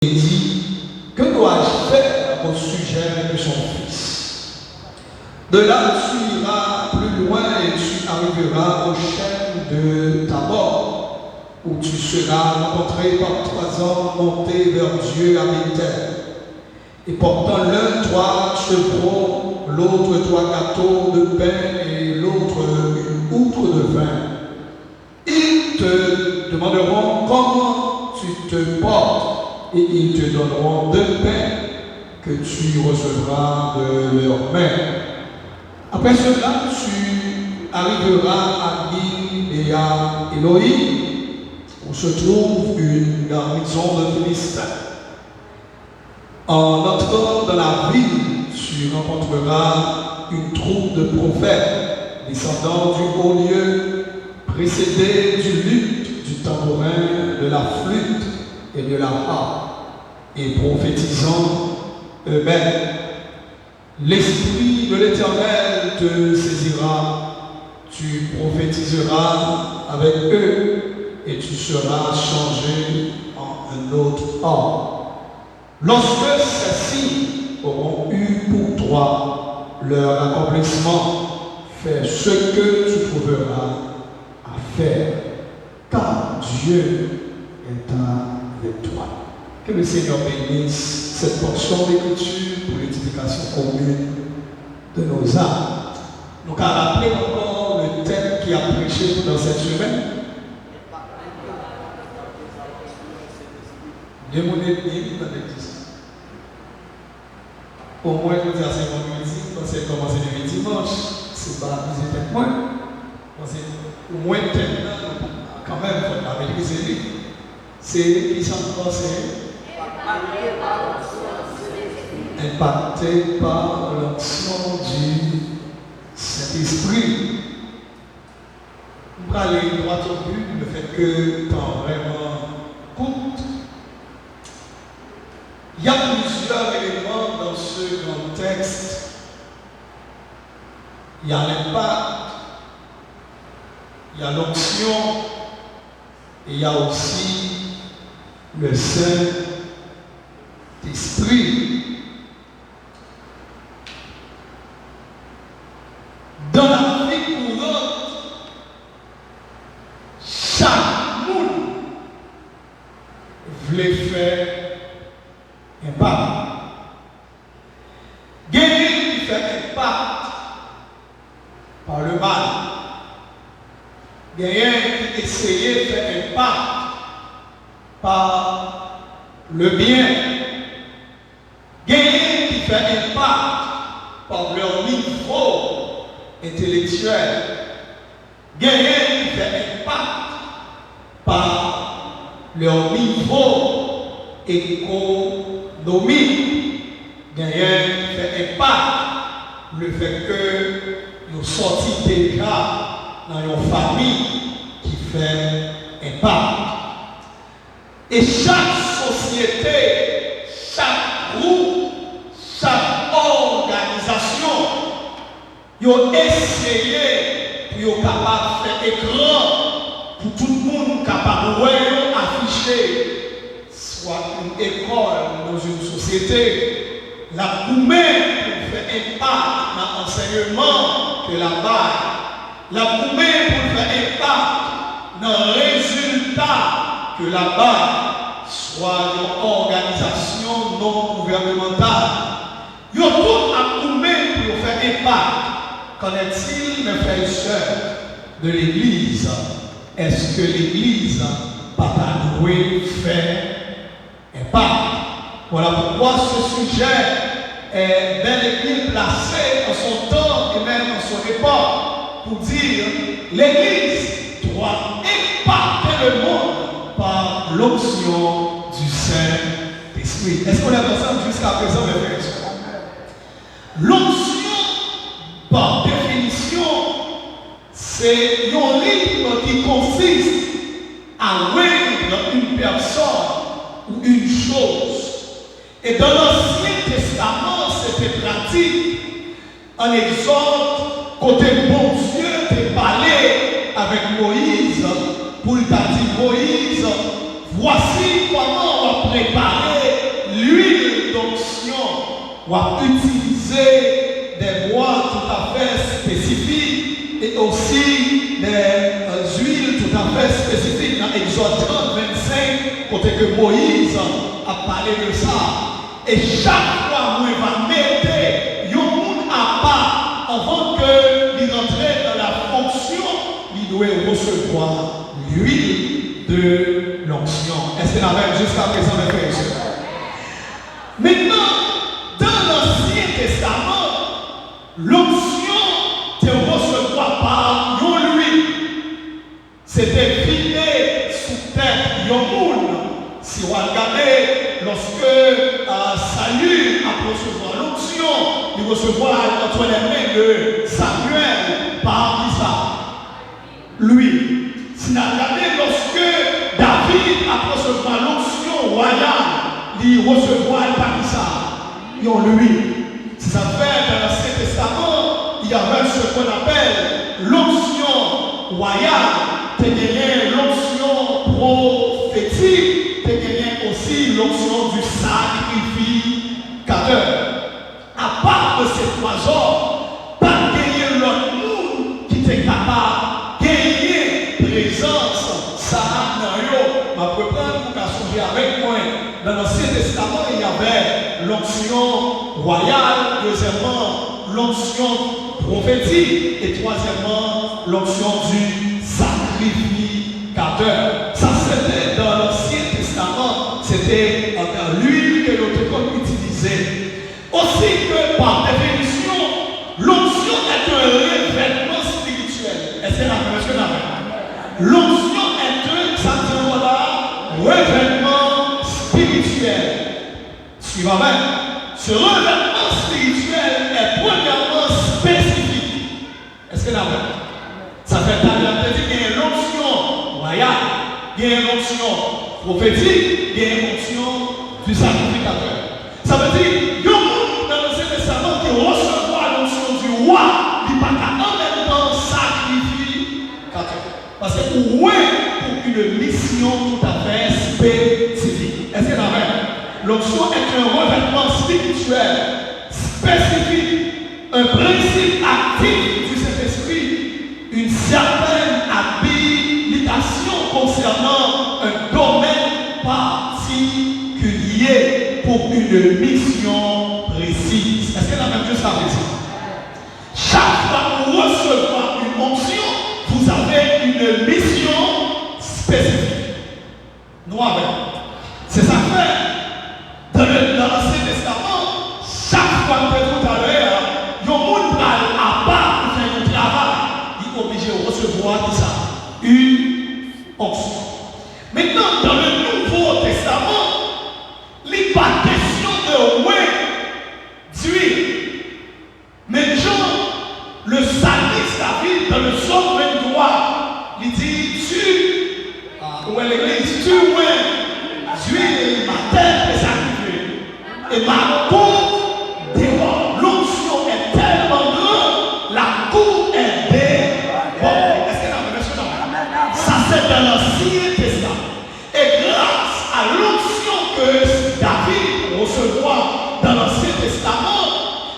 Il dit, que dois-je faire au sujet de son fils? De là, tu iras plus loin et tu arriveras au chêne de Tabor, où tu seras rencontré par 3 hommes montés vers Dieu à Bethel, et portant l'un 3 chevrons, l'autre 3 gâteaux de pain et l'autre une outre de vin. Ils te demanderont comment tu te portes, et ils te donneront 2 pains que tu recevras de leurs mains. Après cela, tu arriveras à Gil et à Elohim, où se trouve une garnison de Philistins. En entrant dans la ville, tu rencontreras une troupe de prophètes descendant du haut lieu, précédés du luth, du tambourin, de la flûte et de la harpe, et prophétisant eux-mêmes. L'Esprit de l'Éternel te saisira, tu prophétiseras avec eux, et tu seras changé en un autre homme. Lorsque ces signes auront eu pour toi leur accomplissement, fais ce que tu trouveras à faire, car Dieu est avec toi. Que le Seigneur bénisse cette portion d'écriture pour l'édification commune de nos âmes. Nous allons rappeler encore le thème qui a prêché dans cette semaine. Deux mois et demi dans l'église. Au moins, je dis à ce vendredi, quand c'est commencé le dimanche, c'est pas amusé peut-être moins. Au moins, quand même, il faut la maîtriser. C'est qui s'en passe. Impacté par l'action du Saint-Esprit. On va aller droit au but, le fait que tant vraiment coûte. Il y a plusieurs éléments dans ce grand texte. Il y a l'impact, il y a l'onction, et il y a aussi le Saint-Esprit. Dans la vie courante, chaque monde voulait faire impact. Gagner qui fait impact par le mal. Gagner qui essayait de faire impact par le bien. Gagner qui fait impact par leur niveau intellectuel. Gagner qui fait impact par leur niveau économique. Gagner qui fait impact le fait que nous sortis déjà dans une famille qui fait impact. Et chaque société, chaque groupe, chaque organisation, ils ont essayé pour être capable de faire écran pour tout le monde capable de afficher soit une école dans une société, la gourmet pour faire impact dans l'enseignement que la balle, la gourmet pour faire impact dans le résultat que la balle, soit une organisation non gouvernementale. Ils ont tout à gourmet pour faire impact. Qu'en est-il, mes frères et sœurs, de l'Église? Est-ce que l'Église pas doué faire impact? Voilà pourquoi ce sujet est bel et bien placé en son temps et même en son époque pour dire l'Église doit impacter le monde par l'onction du Saint-Esprit. Est-ce qu'on est ensemble jusqu'à présent, mes frères et sœurs? L'onction, par définition, c'est un rythme qui consiste à rendre une personne ou une chose. Et dans l'Ancien Testament, c'était pratique. En Exode, côté bon Dieu, t'es parlé avec Moïse pour lui dire Moïse, voici comment on va préparer va utiliser des bois tout à fait spécifiques et aussi des huiles tout à fait spécifiques. Dans Exode 30, 25, côté que Moïse a parlé de ça. Et chaque fois, nous va mettre un monde à part avant qu'il rentre dans la fonction, il doit recevoir l'huile de l'onction. Est-ce qu'il y en a jusqu'à présent, mes frères et sœurs? Maintenant, dans l'Ancien Testament, l'onction te recevoir par l'huile. C'était vidé sous tête de monde. Si on regarde, lorsque Saül a recevoir l'onction, il recevoir entre les mains de Samuel par qui ça? Lui. Si on regarde, lorsque David a recevoir l'onction royale, il recevoir par qui ça? Lui. Si ça fait dans l'Ancien Testament, il y avait ce qu'on appelle l'onction royale, tu as l'onction prophétique, tu as aussi l'onction du sacrificateur. À part de ces trois hommes, pas gagner l'autre monde qui était capable de gagner présence, ça n'a pas prendre pour qu'à avec moi. Dans l'Ancien Testament, il y avait l'onction royale, deuxièmement, l'onction prophétique et troisièmement, l'onction du sacrificateur. Ça, c'était dans l'Ancien Testament, c'était l'huile que l'autre utilisait. Aussi que par définition, l'onction est un revêtement spirituel. Est-ce que vous avez? L'onction est un revêtement spirituel. Suivant même, ce revêtement spirituel est premièrement spécifique. Est-ce que vous avez? Ça fait dire qu'il y a une onction royale, il y a une onction prophétique, il y a une onction du sacrificateur. Ça veut dire, il y a dans l'Ancien Testament qui recevoir l'onction du roi, il n'y a pas en même temps sacrificateur. Parce que pour une mission tout à fait spécifique. Est-ce que vous avez? L'onction est un revêtement spirituel spécifique, un principe actif du Saint-Esprit, une certaine habilitation concernant un domaine particulier pour une mission précise. Est-ce que la même chose ça? Chaque fois que vous recevez une onction, vous avez une mission spécifique. Nous avons. C'est ça fait. Dans l'Ancien Testament, chaque fois que tout à l'heure, il y a un monde à part pour faire un travail, il est obligé de recevoir ça, une onction. Maintenant, dans le Nouveau Testament, il n'est pas question de d'huile. Mais Jean, le psalmiste David, dans le psaume 23, il dit où est l'église, tu d'huile, ma tête est sacrifiée. Et ma cour déborde. L'onction est tellement grande, la cour est débordée. Est-ce que la version là? Ça c'est dans l'Ancien Testament. Et grâce à l'onction que David recevra dans l'Ancien Testament,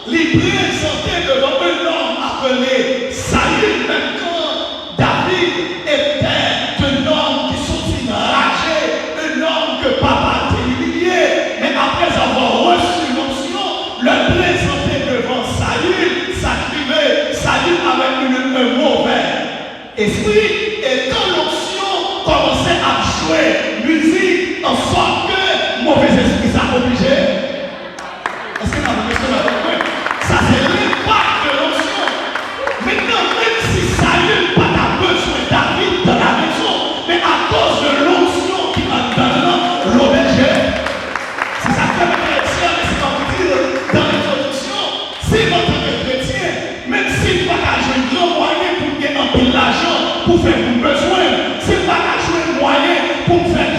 il présentait devant un homme appelé Saül. Même quand David était un homme qui sortit enragé, un homme que papa était humilié, mais après avoir reçu l'onction, le présenter devant Saül, s'activer Saül avec un mauvais esprit, et quand l'onction commençait à jouer musique en sorte que mauvais esprit s'est obligé. Est-ce que la question est? Ça c'est l'impact de l'onction. Maintenant, même si Saül n'a pas besoin David dans la maison, mais à cause de l'onction qui va dans l'obligé, c'est ça que le chrétien, mais c'est comme dire dans l'introduction, si votre chrétien, même s'il n'a pas joué un grand moyen pour gagner un peu d'argent, pour faire vos besoins, s'il n'a pas joué un moyen pour faire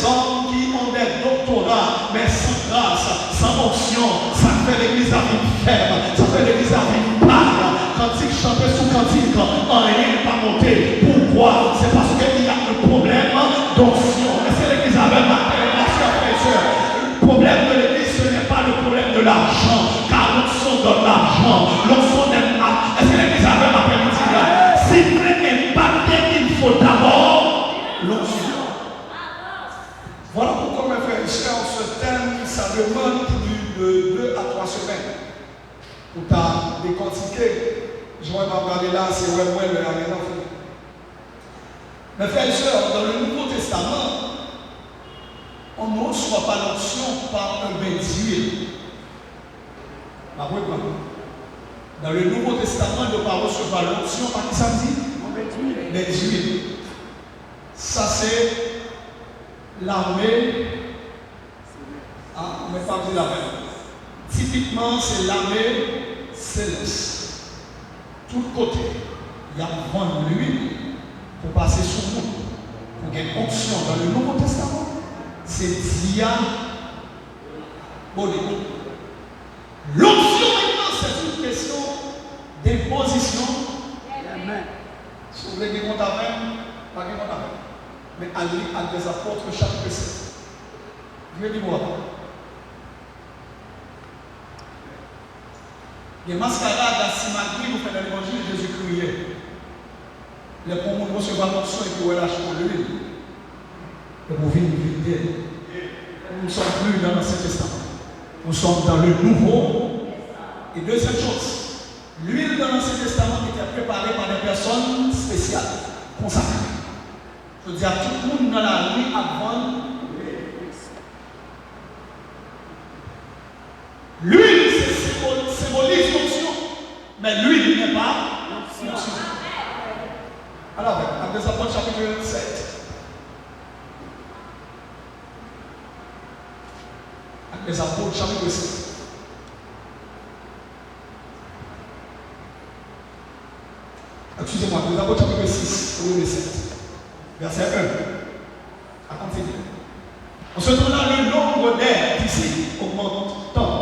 hommes qui ont des doctorats, mais sans grâce, sans onction, ça fait l'église à vie ferme, ça fait l'église à vie pâle. Cantique chanté sous cantique, rien n'est pas monté. Pourquoi? C'est parce qu'il y a un problème d'onction. Est-ce que l'église avait matin, le problème de l'église, ce n'est pas le problème de l'argent, car l'onction donne l'argent, l'onction n'est pas. Est-ce que l'église avait matin, si vous voulez impacter, il faut d'abord l'onction. Voilà pourquoi, mes frères et sœurs, ce thème, ça demande plus de 2 à 3 semaines pour t'as décortiquer. Je vais regarder là, c'est ouais, le rien. Mes frères et sœurs, dans le Nouveau Testament, on ne reçoit pas l'onction par un bain d'huile. Dans le Nouveau Testament, on ne peut pas recevoir l'onction par qui ça me dit? Bain d'huile. Ça, c'est l'armée. Ah, on ne peut pas dire la même. Typiquement, c'est l'armée céleste. Tout côté, il y a vendre l'huile pour passer sur nous. Pour qu'il y ait une onction dans le Nouveau Testament. C'est diabolique. L'onction maintenant, c'est une question d'imposition. Si vous voulez des comptes à faire, pas des comptes à faire. Mais allez à des apôtres chapitre 7. Je vais dire moi. Les mascarades à Simagri, vous faites l'évangile, Jésus criait. Les pommes recevoir l'onction et puis vous lâchez pour l'huile. Et vous vivez une vie. Nous ne sommes plus dans l'Ancien Testament. Nous sommes dans le Nouveau. Et deuxième chose, l'huile dans l'Ancien Testament était préparée par des personnes spéciales, consacrées. Je veux dire, tout le monde dans la nuit avant. L'huile, symbolise l'onction. Mais l'huile n'est pas l'onction. Alors, avec des apôtres chapitre 7. Les apôtres, chapitre 7. Excusez-moi, les apôtres, chapitre 6, au lieu de 7. Verset 1. À continuer. En ce temps-là, le nombre d'air d'ici augmente tant.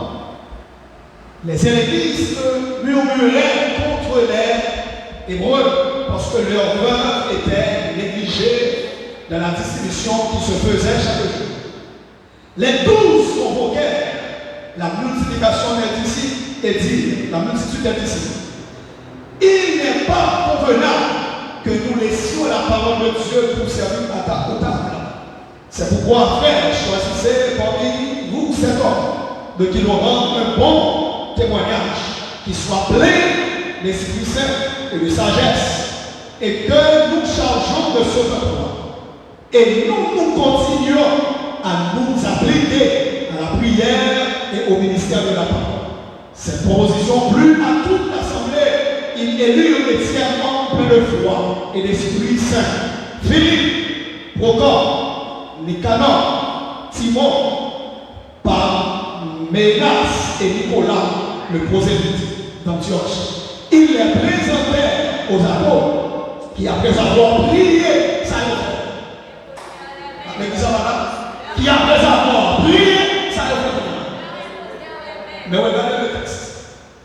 Les églises murmuraient contre les Hébreux parce que leur veuve était négligée dans la distribution qui se faisait chaque jour. Les 12 convoquèrent la multiplication des disciples et dirent, la multitude des disciples, il n'est pas convenable que nous laissions la parole de Dieu pour servir à ta table. C'est pourquoi, frères, choisissez parmi vous cet homme de qui nous rend un bon témoignage, qui soit plein d'Esprit Saint et de sagesse, et que nous chargeons de ce peuple. Et nous continuons à nous appliquer à la prière et au ministère de la parole. Cette proposition plut à toute l'assemblée. Ils élurent Étienne plein de foi et d'Esprit Saint, Philippe, Procore, Nicanor, Timon, Parménas et Nicolas, le prosélyte d'Antioche. Ils les présentèrent aux apôtres qui, après avoir prié, ça y est. Qui après avoir prié, ça y est. Mais regardez le texte.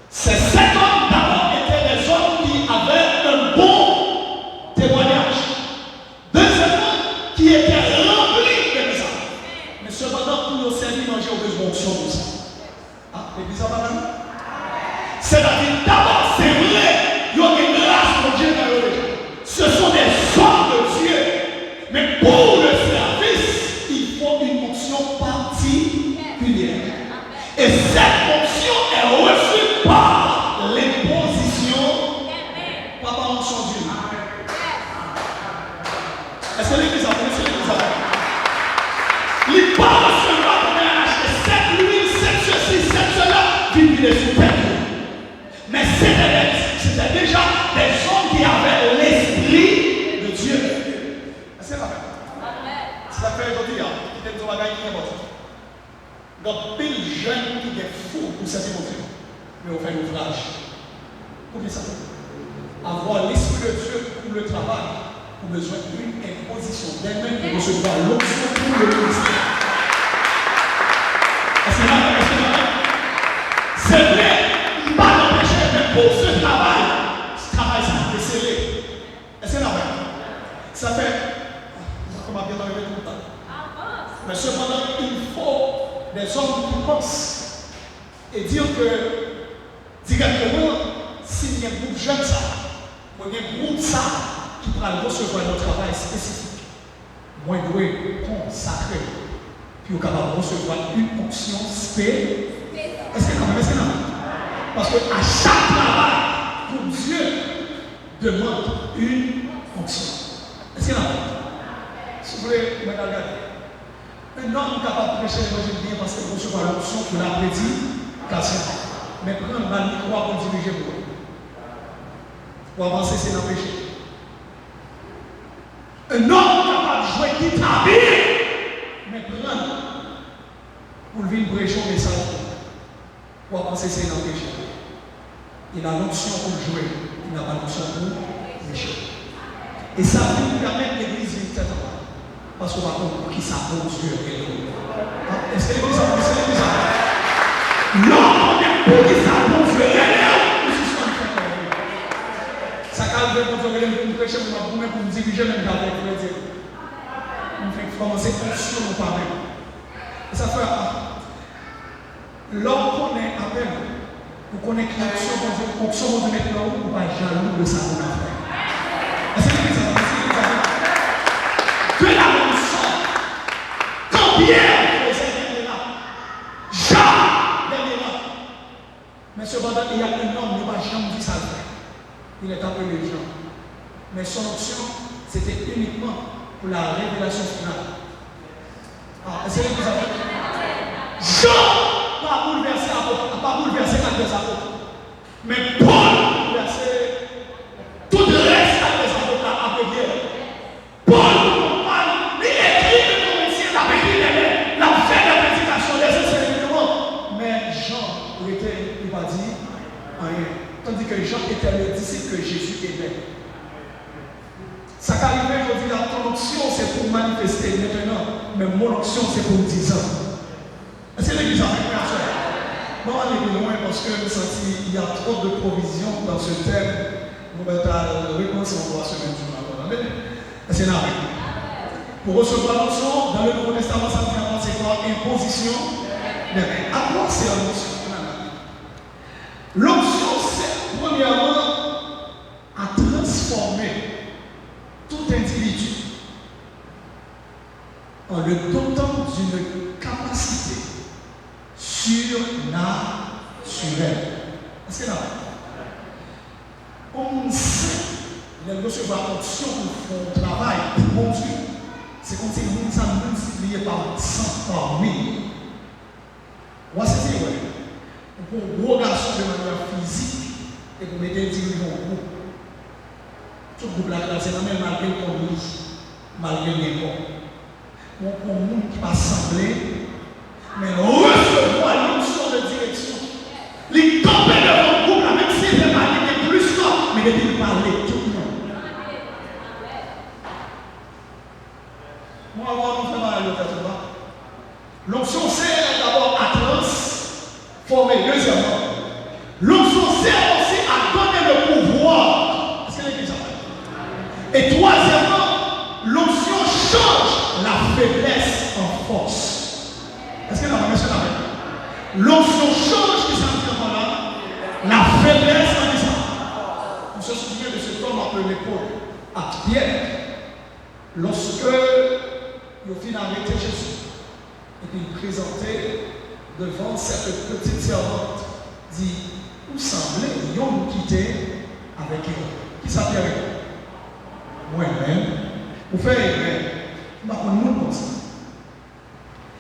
Ces 7 hommes d'abord étaient des hommes qui avaient un bon témoignage. Deuxièmement, qui étaient remplis de messages. Mais cependant, pour nos servir, manger au besoin d'onction pour ça. Ah, l'église a pas. C'est-à-dire, d'abord, c'est vrai, il y a une grâce pour Dieu dans le déjà. Ce sont des hommes de Dieu. Mais pour le service, il faut une onction particulière. Et cette onction est reçue par l'imposition, pas par l'onction de Dieu. Est-ce que l'église a fait? Est-ce que l'église a fait? Il parle seulement pour acheter 7 huiles, 7 ceci, 7 cela, vivre sous terre. Mais c'était déjà des hommes qui avaient l'esprit de Dieu. Est-ce que ça fait? C'est la fait aujourd'hui, qui est dans la gagne qui est morte. Donc, pile jeune qui est fou pour cette émotion. Mais on fait l'ouvrage. Pour que ça fait? Avoir l'esprit de Dieu pour le travail, pour besoin d'une imposition, d'elle-même de recevoir l'onction pour le le ministère. Est-ce que c'est vrai, il ne va pas l'empêcher, mais pour ce travail ça va être scellé. Est-ce que c'est vrai? Ça fait. Comment bien arriver tout le temps? Mais cependant, il faut des hommes qui pensent et dire que directement, s'il y a un groupe jeune, ça, ou un groupe ça, qui pourra recevoir notre travail spécifique, moi, je dois consacrer, puis au capable de recevoir une fonction spécifique. Est-ce que quand même, parce qu'à chaque travail, pour Dieu demande une fonction. Est-ce que là, si vous voulez, me regarder. Un homme capable de prêcher l'évangile bien parce qu'il recevoir l'option pour la prédication. Mais prendre le micro pour diriger pour vous. Pour avancer, c'est dans le péché. Un homme capable de jouer guitare bien, mais prendre pour venir prêcher un message pour avancer, c'est dans le péché. Il a l'option pour jouer, il n'a pas l'option pour prêcher. Et ça nous permet que l'église vive cette année. Parce qu'on va comprendre qui ça pour Dieu et nous. Est-ce que l'église a pensé l'église a non, on est pour qui ça pour Dieu et nous. Ça calme pour Dieu et nous prêcher pour nous diriger même dans le dire. On fait commencer à sur nous par même. Et ça fait l'homme connaît à peine. Vous connaissez que l'action de Dieu, l'action de Dieu maintenant, vous ne pas jaloux de ça qu'on a fait. Est-ce que l'église a pensé l'église a que la même sorte. Quand Pierre faisait des miracles, Jean des miracles. Mais cependant, il y a un homme qui n'a jamais dit ça. Il est appelé Jean. Mais son option, c'était uniquement pour la révélation finale. Est-ce que vous avez Jean n'a pas bouleversé la des apôtres. Mais Paul a bouleversé tout le reste des apôtres après Pierre. Paul, il écrit le commercial, il a fait la prédication des enseignements. Mais Jean, il n'a pas dit rien. Tandis que Jean était le disciple que Jésus aimait. Ça qu'arrive aujourd'hui, ton option c'est pour manifester maintenant, mais mon option c'est pour 10 ans. Est-ce que l'église a fait ça? Bon, on aller plus loin parce que je sens qu'il y a trop de provisions dans ce thème. On va réponse on va se mettre sur la parole. C'est là. Pour recevoir l'option, dans le Nouveau Testament, ça dit avant c'est quoi? Imposition. Mais à quoi c'est l'option? L'option, c'est premièrement à transformer tout individu en le dotant d'une capacité surnaturelle. Est-ce que là, on sait, les recevoir l'option pour le travail, pour mon Dieu, c'est comme si le monde s'est multiplié par 100, par 1000. Voici, c'est vrai. Pour un gros garçon de manière physique et pour mettre un individu en groupe. Tout le groupe là, c'est la même malgré le commis, malgré les corps. Pour un monde qui va sembler, mais recevoir l'option de direction. Les camper de votre groupe là, même s'il ne pas dire plus fort, mais il dit parler tout le monde. Moi, on fait mal à l'autre. L'option c'est d'abord à transformer. Deuxièmement, l'option c'est aussi à donner le pouvoir. Est-ce que l'église a fait? Et troisièmement, l'option change la faiblesse en force. Est-ce que la remise est là? L'option change qui s'en tient là. La faiblesse en disant. On se souvient de cet homme appelé Paul à Pierre. Lorsque il a fini d'arrêter Jésus et puis il présentait devant cette petite servante, dit, où semblait nous quitter avec elle. Qui s'appelle? Moi-même. Vous faites erreur. Vous ne pouvez pas comme ça.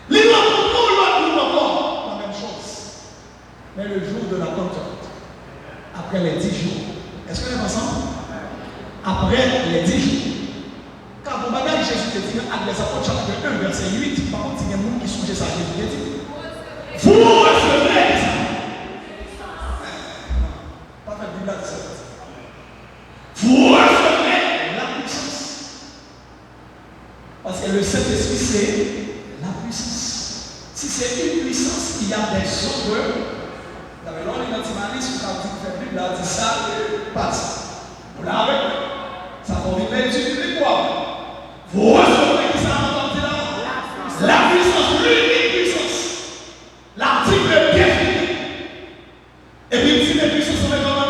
Les nous encore la même chose. Mais le jour de la Pentecôte, après les 10 jours, est-ce qu'on est ensemble? Après les 10 jours. Quand vous regardez Jésus te dit, avec les apôtres chapitre 1, verset 8, par contre, il y a des gens qui songeaient ça, Jésus dit, vous recevrez ça. Pas fait Bible là, vous recevrez la puissance. Parce que le Saint-Esprit, c'est la puissance. Si c'est une puissance, il y a des autres. Vous avez l'on est dans Timanis, quand vous faites Bible, là, dit ça, passe. Vous l'avez, ça va venir étudier quoi? Vous recevez qui ça entendez là? La puissance, l'unique puissance. L'article défini. Et puis, si les puissances sont comment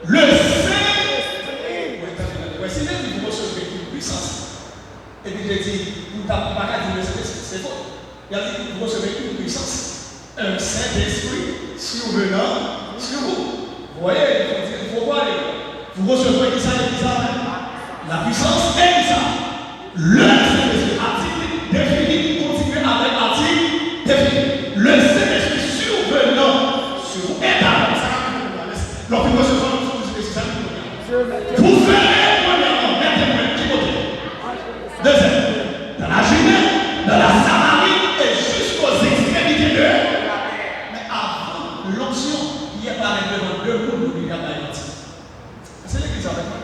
le Saint-Esprit. Oui, si vous recevez une puissance, et puis il dit, vous n'avez pas qu'à dire le Saint-Esprit, c'est faux. Il a dit, vous recevez une puissance, un Saint-Esprit survenant sur vous. Vous voyez, il faut voir. Vous recevez qui ça et qui ça. La puissance est qui ça. Le Saint-Esprit, article défini, continuez avec article défini. Le Saint-Esprit survenant sur vous est avec ça. Donc, vous recevez une puissance. Vous ferez, premièrement, mettez-moi qui côté. Deuxième, dans la Judée, dans la Samarie et jusqu'aux extrémités de. Mais avant l'onction, il n'y a pas devant deux mondes où il y a pas de menti. C'est l'église avec moi.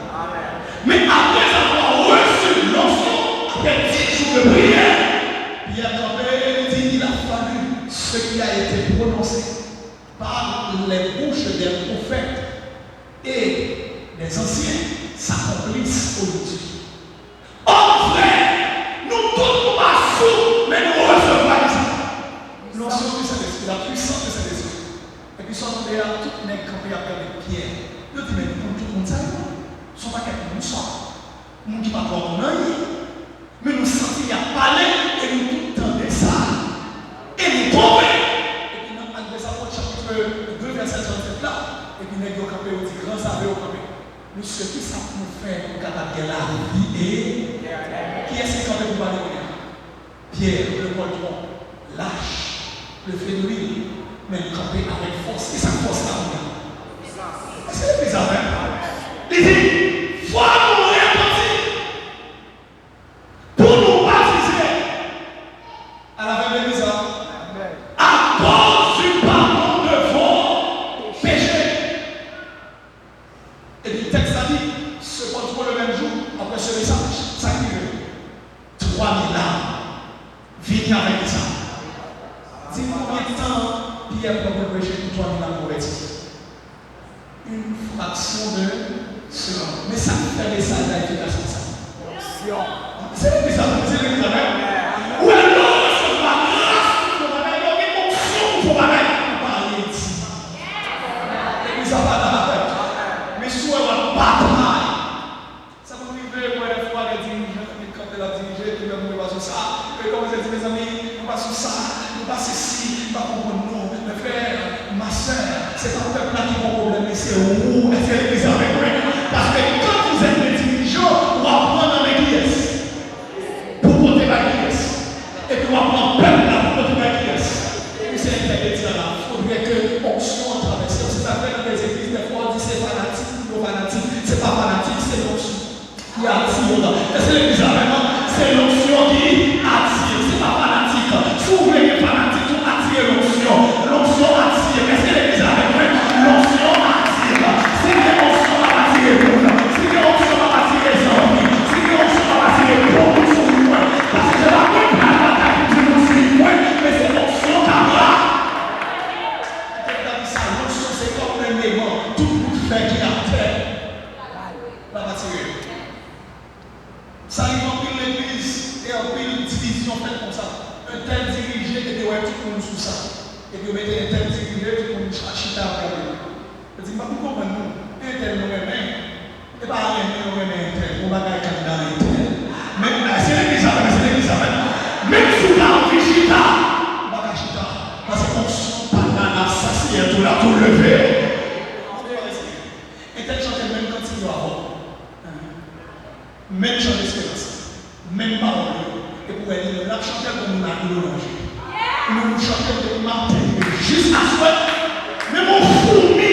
Mais après avoir reçu l'onction, après 10 jours de prière, Pierre dit qu'il a fallu ce qui a été prononcé par les bouches des prophètes et des anciens s'accomplissent aujourd'hui. Oh frère, nous tous nous passons, mais nous recevons ça. L'onction du Saint-Esprit, la puissance du Saint-Esprit. Et puis, soit on est à tout les campés avec Pierre. Nous disons, mais nous tout le monde ça, nous sommes pas quelqu'un nous sommes. Nous qui ne parlons pas mon œil, mais nous sentons qu'il y a parlé et nous tout entendons ça. Et nous tombons. Et puis, nous avons ça pour le chapitre 2, verset 37 là. Et puis, nous avons campé, on dit, grand savé au campé. Nous, ce qui ça nous fait, nous avons la vie et qui est-ce qui campé pour parler de Pierre, le poltron, lâche, le féminin, mais nous campé avec force. Et ça force là. C'est bizarre, hein? Il dit, faut nous repentir pour nous baptiser à la fin de l'église à cause du pardon de vos péchés. Et puis le texte a dit, ce qu'on trouve le même jour, après ce message, ça qui veut 3000 âmes viennent avec ça. Dis combien de temps Pierre peut prêcher pour 3000 âmes pour être une fraction de seconde. Mais ça fait des salles d'efficacité. C'est le bizarre, c'est le bizarre. Ou alors, c'est la grâce pour la même, ou l'onction pour la même. Parler ici. Et puis ça va dans la tête. Mais soit la bataille. Ça vous arrive, moi, des fois, les dirigeants, quand elle a dirigé, puis même, on va sur ça. Et comme vous avez dit, mes amis, on va sur ça, on va ceci, on va comprendre non. Le frère, ma soeur, c'est pas le peuple là qui a un problème, mais c'est vous, est-ce que l'église avec moi? Parce que quand vous êtes des dirigeants, on va prendre dans l'église pour porter la l'église. Et puis on va prendre peuple là pour porter la l'église. Et puis c'est l'intégrité là. Il faudrait que l'onction traverse. C'est ça fait dans les églises, des fois on dit c'est fanatique, non fanatique. C'est pas fanatique, c'est l'onction qui attire. Est-ce que l'église avec moi? C'est l'onction qui attire. C'est pas fanatique. Si vous voulez que fanatique, vous attirez l'onction. L'onction attire. Est-ce que l'église avec moi? L'onction attire. C'est que l'onction va attirer pour nous. C'est que l'onction va attirer les hommes. C'est que l'onction va attirer pour nous sur nous. Parce que c'est la bonne bataille qui nous suit. Mais c'est l'onction qui va. L'onction, c'est comme un aimant. Tout le monde fait qui a terre. Va attirer. Ça arrive en pile l'église et en pile division faite comme ça. Un tel dirigé et puis ouais, tout le monde sous ça. Et puis on mettait un tel dirigé, tout le monde chita après lui. Je dis, mais pourquoi nous, un tel nous remet, et pas un tel nous remet un tel, on va faire candidat un tel. Mais c'est l'église avec, c'est l'église avec. Même sous la vie chita, on va faire chita. Parce qu'on sent pas dans l'assassin, tout là, tout levé. Un tel chantait même quand il doit avoir. Même chant d'espérance, même parole. Et pour elle dire, la chanter comme on a eu le manger. Nous chantons de matin jusqu'à ce que même on fourmi.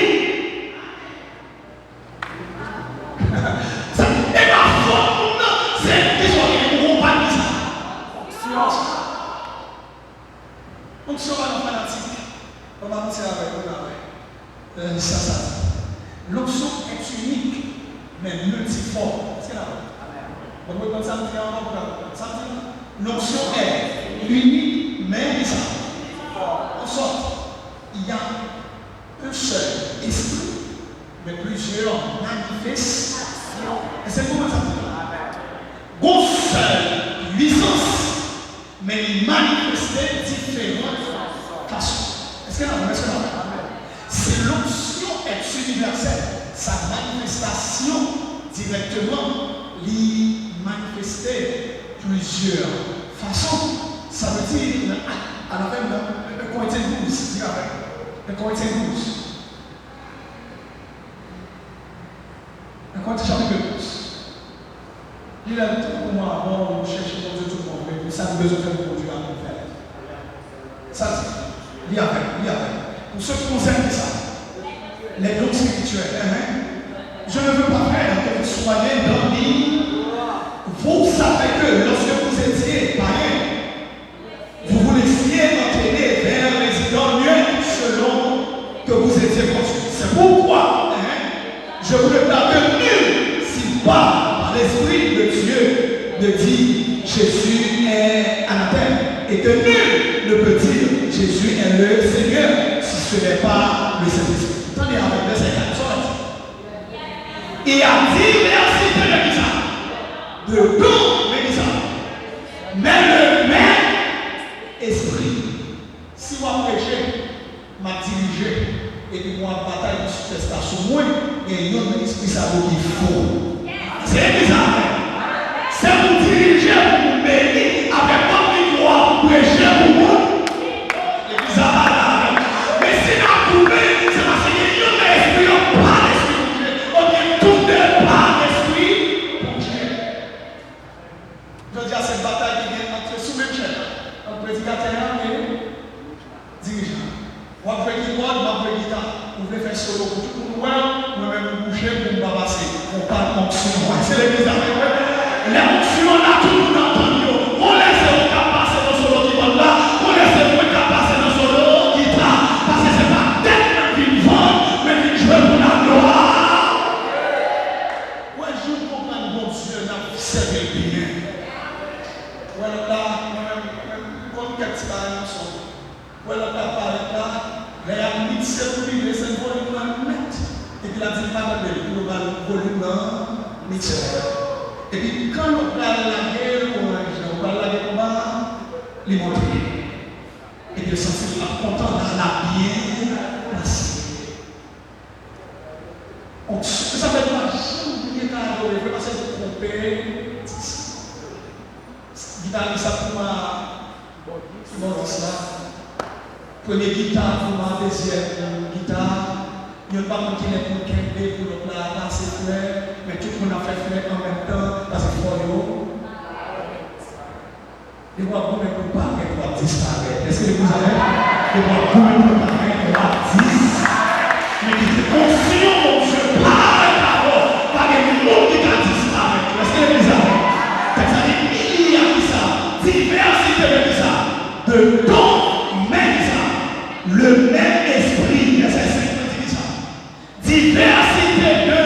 Et ma foi, c'est des gens qui ne pourront pas dire ça. Donc, si on va dans fanatique, on va mentir avec. Ça. L'option est unique, mais multiforme. C'est là. On peut prendre samedi encore. Samedi, l'option est unique, mais ça. En sorte, il y a un seul esprit, mais plusieurs manifestations. Et c'est comment ça dit? Une seule puissance, mais il manifestait différentes façons. Est-ce que là, c'est l'option est universelle. Sa manifestation directement, il manifestait plusieurs façons. Ça veut dire, à la fin de Corinthiens 12, dis avec, de Corinthiens 12. Le Corinthiens chapitre 12. Il a dit pour moi, avant, on cherche mon Dieu tout le monde, mais ça a besoin de faire pour Dieu à nous faire. Ça, c'est, lis avec. Pour ceux qui concernent ça, les dons spirituels, je ne veux pas faire que vous soyez dans l'île. Vous savez que lorsque vous étiez païen, vous vous laissiez entraîner vers les idoles muettes selon que vous étiez construits. C'est pourquoi je vous déclare que nul, s'il parle par l'Esprit de Dieu, ne dit Jésus est anathème, et que nul ne peut dire Jésus est le Seigneur si ce n'est pas le Saint-Esprit. Attendez avec verset 4. Il y a diversité de bizarre, de dons de bizarre, mais le même esprit. Si moi prêcher, m'a dirigé, et puis moi bataille sur cette station, moi, il y a un esprit ça vaut qu'il faut. C'est bizarre. C'est vous diriger, pour vous bénir, avec votre victoire, pour prêcher pour moi. C'est bizarre. Mais si vous pouvez, c'est parce qu'il y a un esprit, pas l'esprit pour Dieu. On vient tout de par l'esprit pour Dieu. Je veux dire, cette bataille qui vient entre sous même chef, entre prédicateur et dirigeant. On va faire keyboard, on va faire guitare. Vous voulez faire solo pour tout le monde, moi-même vous bouger pour me babasser. On parle d'onction. C'est l'église avec moi. Les onctions là, tout le monde entend. On laisse le cas passer dans solo keyboard là. On laisse le cas passer dans solo guitare. Parce que ce n'est pas tellement qu'il vend, mais qu'il joue pour la gloire. Ouais, je comprends mon Dieu, n'a pas servi bien. Ouais, là, moi-même, comme quelqu'un qui a un son. Ouais, là, là, les amis, c'est pour lui, c'est pour lui, et puis la dit pas de pour le volume mixeur. Et puis quand on parle de la guerre, on parle de la guerre, on va les montrer. Et puis sentir content dans la bien placée. Ça fait pas oublier quand on veut parce que vous trompez. Guitariste, ça pour moi, bon, ça. Première guitare pour moi, deuxième guitare. Il n'y a pas de qui est pour Kembe, pour le plat, là c'est frère, mais tout le monde a fait frère en même temps, parce qu'il faut yo. Les voix pour même pas qu'elles doivent disparaître. Est-ce que vous avez? Les voix pour même pas qu'elles doivent disparaître. Mais qui est conscient, mon Dieu, par la parole, par les mots qui doivent disparaître. Est-ce que vous avez? C'est-à-dire, il y a ça, diversité de ça, de dons, mais ça, le même esprit, verset 5. Diversité de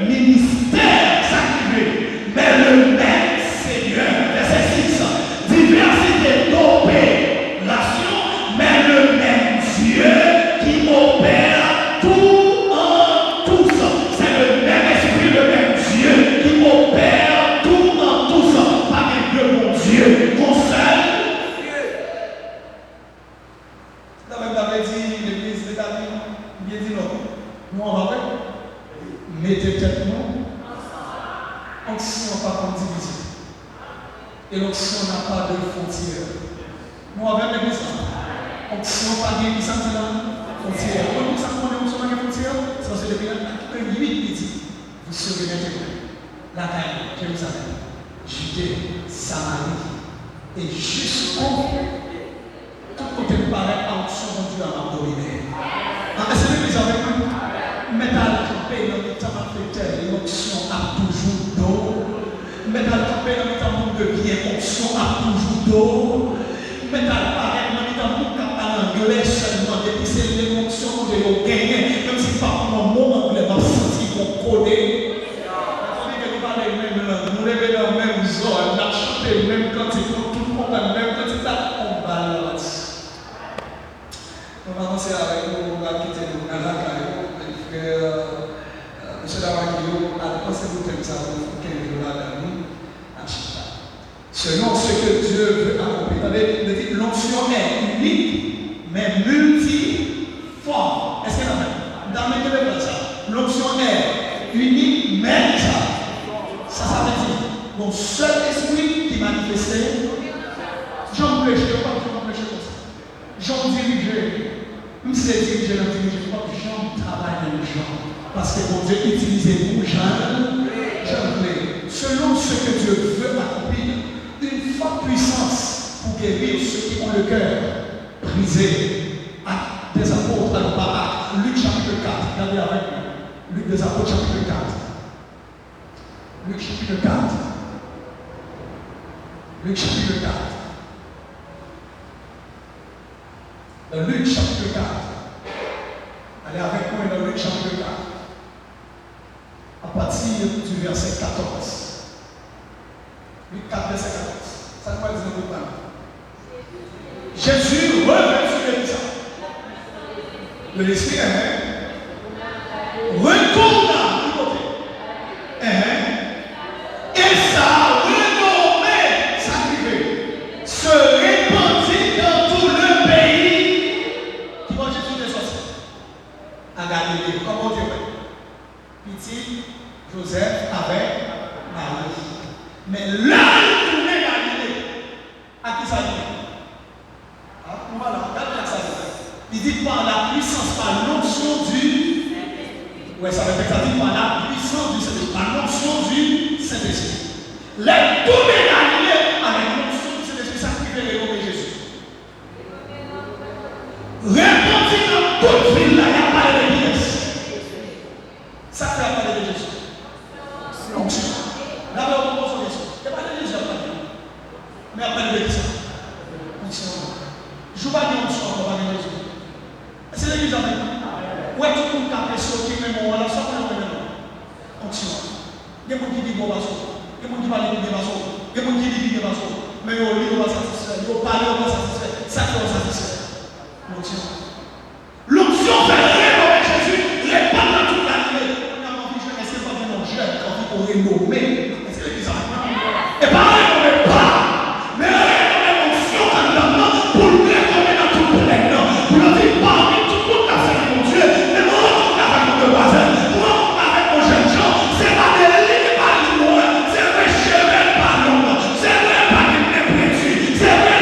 ministères sacrés, mais le même Seigneur. Verset 6. Diversité d'opérations, mais le même Dieu qui opère tout en tous. C'est le même esprit, le même Dieu qui opère tout en tous. Pas que Dieu, mon Dieu, mon seul. Vous avez dit l'église d'établi, bien dit non. Nous, on va faire. Mettez tête nous. Onction pas comme division. Et l'onction n'a pas de frontières. Nous, avec l'église, onction pas de frontières. Quand nous savons que l'onction n'a pas de frontières, c'est parce que depuis un 8 midi, vous serez intégrés. La taille, Jérusalem, Judée, Samarie, et jusqu'au tout côté de paraître onction de Dieu à m'abdominer. Est-ce que l'église avec moi? Métal campé dans le temps africain, l'onction a toujours d'eau. Métal campé dans le temps de bien, l'onction a toujours d'eau. Métal pareil dans le temps pour parler anglais seulement, depuis c'est l'onction que vous gagnez, même si pas pour un mot anglais, va sentir qu'on connaît. Nous parlons même langue, nous levons dans la même zone, nous chantons même quand tout le monde a la même quantité. commencer avec nous, on va quitter le Canada, frère, M. Damakio, a dépensé vous comme ça pour $15 d'amis à Chita. Selon ce que Dieu veut accomplir. L'onction est unique, mais multiforme. Est-ce qu'il y en a même? Dans mes deux ça. L'onction est unique, mais ça veut dire mon seul esprit qui manifestait. J'en prêche, je ne pas prêcher comme ça. J'en dirige. Même si c'est dirigé, j'en dirige pas, j'en travaille dans les gens. Parce que mon Dieu utilise pour j'en prie. Selon ce que Dieu veut accomplir, une forte puissance pour guérir ceux qui ont le cœur brisé. Actes des apôtres, alors par Actes, Luc chapitre 4, regardez avec moi. Luc des apôtres chapitre 4. Luc chapitre 4. Luc chapitre 4. Dans Luc chapitre 4. Allez avec moi dans Luc chapitre 4. À partir du verset 14. Luc 4, verset 14. Ça ne va pas dire pas. Jésus revint sur l'Église. Le l'esprit retourna du côté. Et sa renommée sacrifiée se répandit dans tout le pays. Qui va Jésus des sorciers? À Galilée. Comment Dieu fait? Petit Joseph avec Marie. Mais là, il tournait Galilée. À qui ça dit? Voilà, regarde ça. Il dit par la puissance, par l'onction du. Oui, ça veut dire que ça dit par la puissance du Saint-Esprit, par l'onction du Saint-Esprit. Les tournés Galilée avec l'onction du Saint-Esprit, ça qui fait les de Jésus. Répondit dans toute ville là, il y a pas de pièces. Ça fait parler de Jésus. Onction. Là, on pose une question. Il n'y a pas de Jésus à parler. Mais après de Jésus. Onction. Je ne vais pas dire onction, on va dire Jésus. C'est l'église avec nous. Où est-ce que vous avez sorti le moment là, sortez le moment. Onction. Il y a des gens qui disent bon, il y a des gens qui parlent de bon, il y a des gens qui disent bon, mais ils ne sont pas satisfaits. Ils parlent